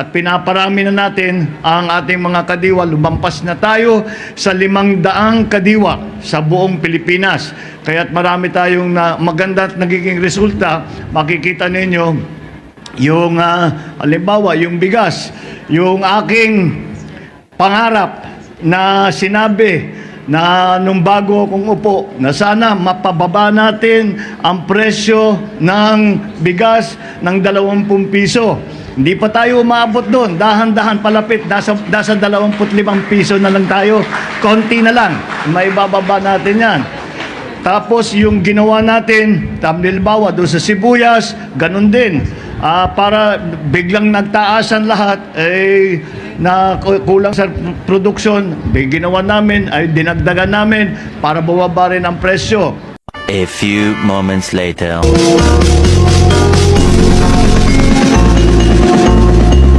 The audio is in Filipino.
at pinaparami na natin ang ating mga kadiwa. Lumampas na tayo sa 500 kadiwa sa buong Pilipinas. Kaya't marami tayong maganda at nagiging resulta. Makikita ninyo yung halimbawa, yung bigas, yung aking pangarap na sinabi na nung bago akong upo, na sana mapababa natin ang presyo ng bigas ng 20 piso. Hindi pa tayo umabot doon. Dahan-dahan palapit. Nasa 25 piso na lang tayo. Konti na lang. May bababa natin yan. Tapos yung ginawa natin, halimbawa doon sa sibuyas, ganun din. Para biglang nagtaasan lahat, na kulang sa produksyon, ginawa namin, ay dinagdagan namin para bumaba rin ang presyo. A few moments later.